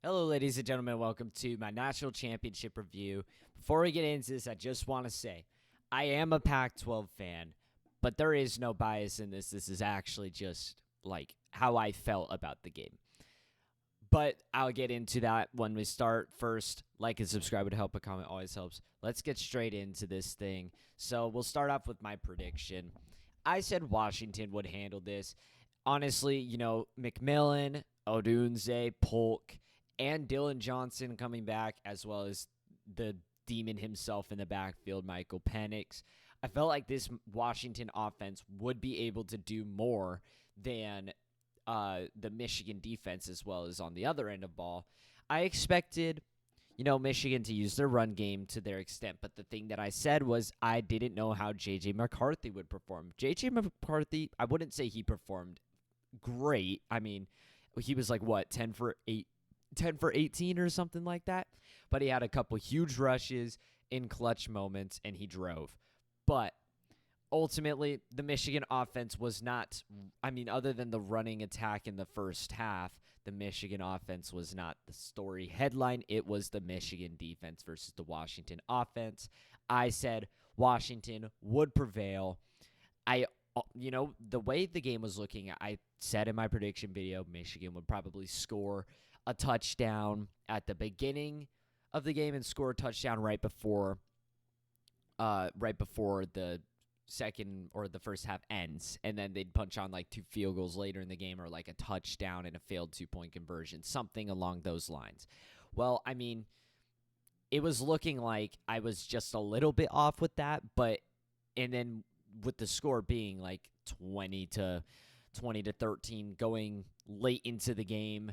Hello, ladies and gentlemen. Welcome to my national championship review. Before we get into this, I just want to say I am a Pac 12 fan, but there is no bias in this. This is actually just like how I felt about the game. But I'll get into that when we start. First, like and subscribe would help. A comment always helps. Let's get straight into this thing. So we'll start off with my prediction. I said Washington would handle this. Honestly, McMillan, Odunze, Polk, and Dylan Johnson coming back, as well as the demon himself in the backfield, Michael Penix. I felt like this Washington offense would be able to do more than the Michigan defense, as well as on the other end of ball. I expected, Michigan to use their run game to their extent, but the thing that I said was I didn't know how J.J. McCarthy would perform. J.J. McCarthy, I wouldn't say he performed great. I mean, he was like, what, 10 for 18 or something like that, but he had a couple huge rushes in clutch moments, and he drove. But ultimately, the Michigan offense was not, other than the running attack in the first half, the Michigan offense was not the story headline. It was the Michigan defense versus the Washington offense. I said Washington would prevail. The way the game was looking, I said in my prediction video, Michigan would probably score a touchdown at the beginning of the game and score a touchdown right before the second or the first half ends, and then they'd punch on like 2 field goals later in the game, or like a touchdown and a failed 2-point conversion, something along those lines. Well, it was looking like I was just a little bit off with that, and then with the score being like 20 to 13 going late into the game,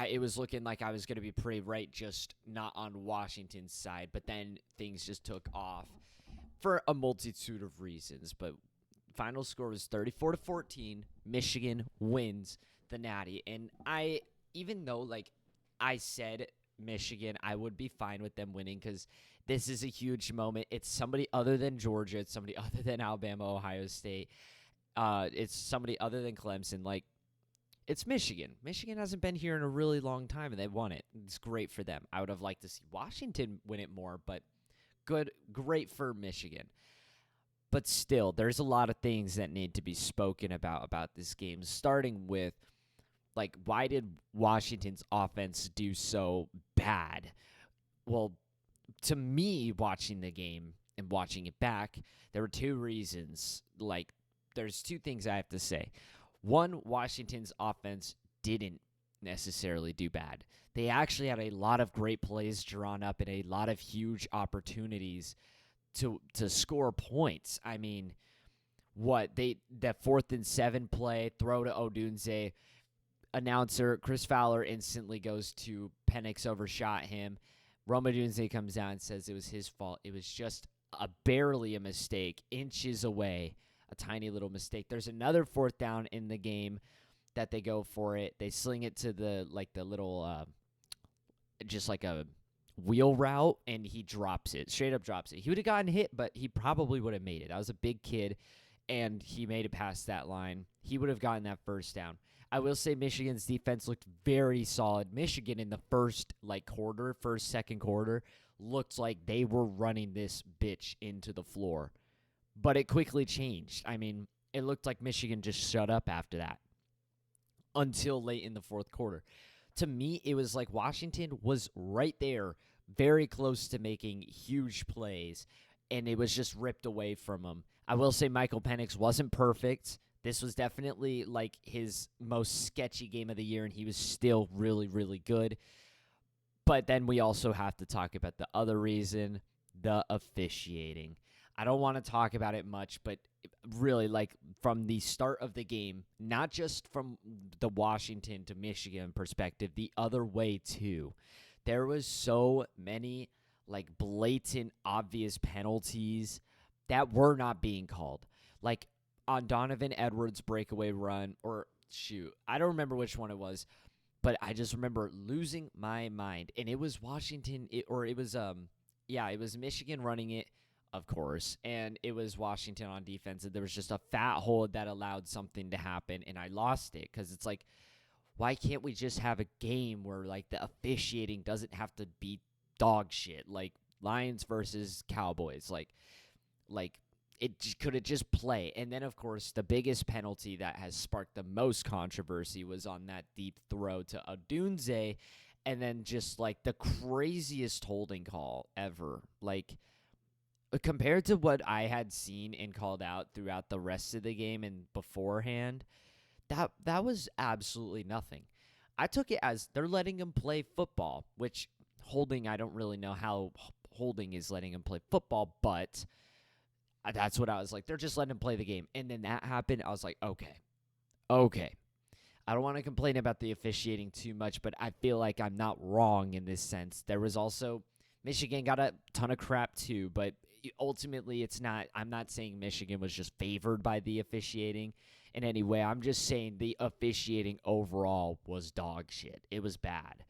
it was looking like I was going to be pretty right, just not on Washington's side. But then things just took off for a multitude of reasons. But final score was 34-14. Michigan wins the Natty. And even though like I said Michigan, I would be fine with them winning because this is a huge moment. It's somebody other than Georgia. It's somebody other than Alabama, Ohio State. It's somebody other than Clemson. Like, it's Michigan. Michigan hasn't been here in a really long time, and they won it. It's great for them. I would have liked to see Washington win it more, but great for Michigan. But still, there's a lot of things that need to be spoken about this game, starting with, like, why did Washington's offense do so bad? Well, to me, watching the game and watching it back, there were 2 reasons. Like, there's 2 things I have to say. One, Washington's offense didn't necessarily do bad. They actually had a lot of great plays drawn up and a lot of huge opportunities to score points. I mean, that 4th and 7 play, throw to Odunze, announcer Chris Fowler instantly goes to Penix, overshot him. Rome Odunze comes out and says it was his fault. It was just barely a mistake, inches away. A tiny little mistake. There's another 4th down in the game that they go for it. They sling it to the little just like a wheel route, and he drops it. Straight up drops it. He would have gotten hit, but he probably would have made it. That was a big kid, and he made it past that line. He would have gotten that 1st down. I will say Michigan's defense looked very solid. Michigan in the second quarter, looked like they were running this bitch into the floor. But it quickly changed. I mean, it looked like Michigan just shut up after that until late in the 4th quarter. To me, it was like Washington was right there, very close to making huge plays, and it was just ripped away from them. I will say Michael Penix wasn't perfect. This was definitely like his most sketchy game of the year, and he was still really, really good. But then we also have to talk about the other reason, the officiating. I don't want to talk about it much, but really, like, from the start of the game, not just from the Washington to Michigan perspective, the other way too. There was so many, like, blatant, obvious penalties that were not being called. Like, on Donovan Edwards' breakaway run, or shoot, I don't remember which one it was, but I just remember losing my mind. And it was Washington, it was Michigan running it, of course, and it was Washington on defense, and there was just a fat hole that allowed something to happen, and I lost it because it's like, why can't we just have a game where like the officiating doesn't have to be dog shit, like Lions versus Cowboys, like it could have just play. And then of course the biggest penalty that has sparked the most controversy was on that deep throw to Odunze, and then just like the craziest holding call ever. Like compared to what I had seen and called out throughout the rest of the game and beforehand, that was absolutely nothing. I took it as they're letting him play football, which holding, I don't really know how holding is letting him play football, but that's what I was like. They're just letting him play the game. And then that happened. I was like, okay. I don't want to complain about the officiating too much, but I feel like I'm not wrong in this sense. There was also Michigan got a ton of crap too, but ultimately it's not. I'm not saying Michigan was just favored by the officiating in any way. I'm just saying the officiating overall was dog shit. It was bad.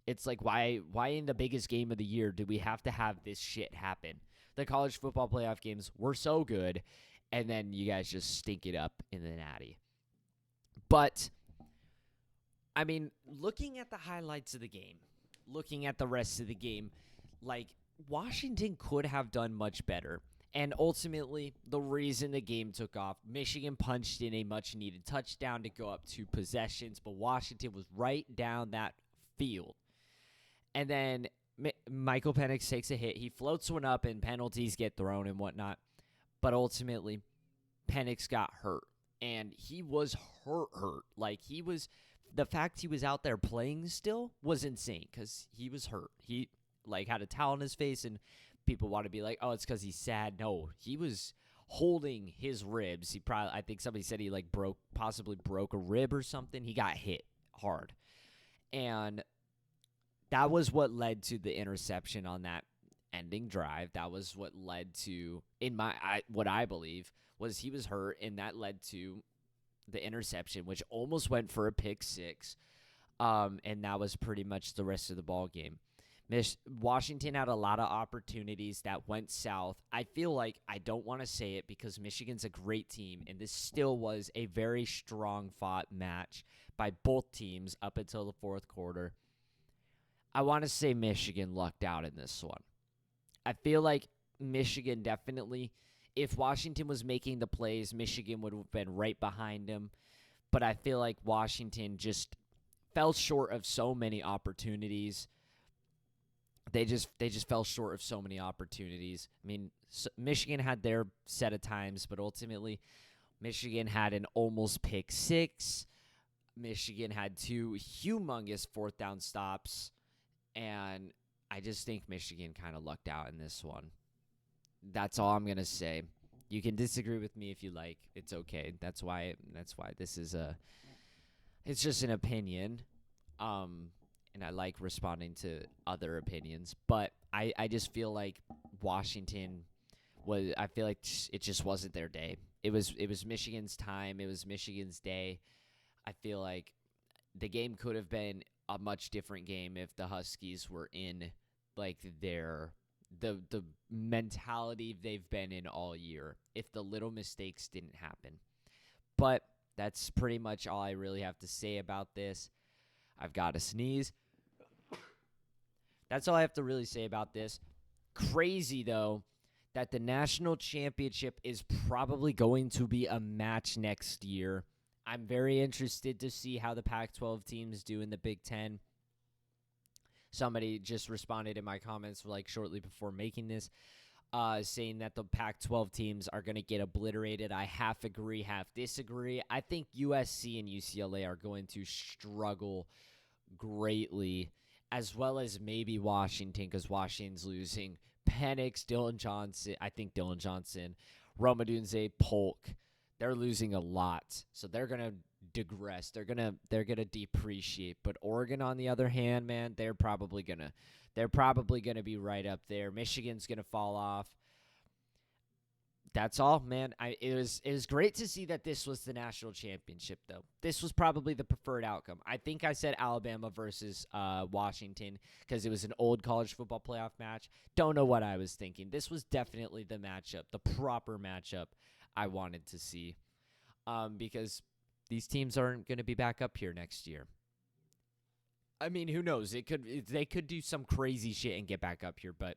It's like why in the biggest game of the year do we have to have this shit happen? The college football playoff games were so good, and then you guys just stink it up in the Natty. But I mean, looking at the highlights of the game, looking at the rest of the game, like Washington could have done much better. And ultimately, the reason the game took off, Michigan punched in a much-needed touchdown to go up 2 possessions, but Washington was right down that field. And then Michael Penix takes a hit. He floats one up, and penalties get thrown and whatnot. But ultimately, Penix got hurt. And he was hurt. Like, the fact he was out there playing still was insane because he was hurt. He, like, had a towel on his face, and people want to be like, oh, it's because he's sad. No, he was holding his ribs. I think somebody said he, like, possibly broke a rib or something. He got hit hard. And that was what led to the interception on that ending drive. That was what led to, what I believe, was he was hurt, and that led to the interception, which almost went for a pick six. And that was pretty much the rest of the ball game. Washington had a lot of opportunities that went south. I feel like I don't want to say it because Michigan's a great team, and this still was a very strong fought match by both teams up until the fourth quarter. I want to say Michigan lucked out in this one. I feel like Michigan definitely, if Washington was making the plays, Michigan would have been right behind him. But I feel like Washington just fell short of so many opportunities. They just fell short of so many opportunities. I mean, Michigan had their set of times, but ultimately Michigan had an almost pick six. Michigan had 2 humongous fourth down stops. And I just think Michigan kind of lucked out in this one. That's all I'm going to say. You can disagree with me if you like. It's okay. That's why this is it's just an opinion. And I like responding to other opinions, but I just feel like Washington I feel like it just wasn't their day. It was Michigan's time. It was Michigan's day. I feel like the game could have been a much different game if the Huskies were in like the mentality they've been in all year, if the little mistakes didn't happen. But that's pretty much all I really have to say about this. I've got to sneeze. That's all I have to really say about this. Crazy, though, that the national championship is probably going to be a match next year. I'm very interested to see how the Pac-12 teams do in the Big Ten. Somebody just responded in my comments like shortly before making this, saying that the Pac-12 teams are going to get obliterated. I half agree, half disagree. I think USC and UCLA are going to struggle greatly, as well as maybe Washington, because Washington's losing Penix, Dylan Johnson, Rome Odunze, Polk. They're losing a lot, so they're gonna digress. They're gonna depreciate. But Oregon, on the other hand, man, they're probably gonna be right up there. Michigan's gonna fall off. That's all, man. It was great to see that this was the national championship, though. This was probably the preferred outcome. I think I said Alabama versus Washington because it was an old college football playoff match. Don't know what I was thinking. This was definitely the matchup, the proper matchup I wanted to see, because these teams aren't going to be back up here next year. I mean, who knows? They could do some crazy shit and get back up here, but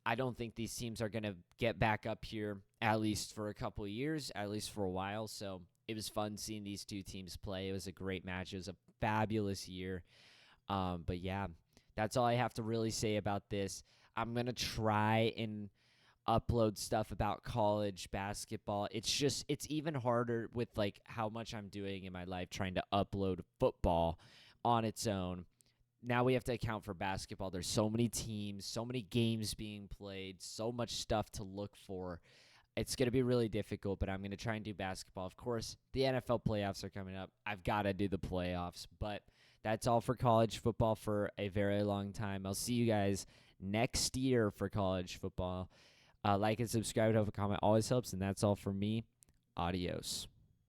I don't think these teams are going to get back up here, at least for a couple of years, at least for a while. So it was fun seeing these two teams play. It was a great match. It was a fabulous year. But yeah, that's all I have to really say about this. I'm going to try and upload stuff about college basketball. It's even harder with like how much I'm doing in my life trying to upload football on its own. Now we have to account for basketball. There's so many teams, so many games being played, so much stuff to look for. It's going to be really difficult, but I'm going to try and do basketball. Of course, the NFL playoffs are coming up. I've got to do the playoffs, but that's all for college football for a very long time. I'll see you guys next year for college football. Like and subscribe, have a comment always helps, and that's all for me. Adios.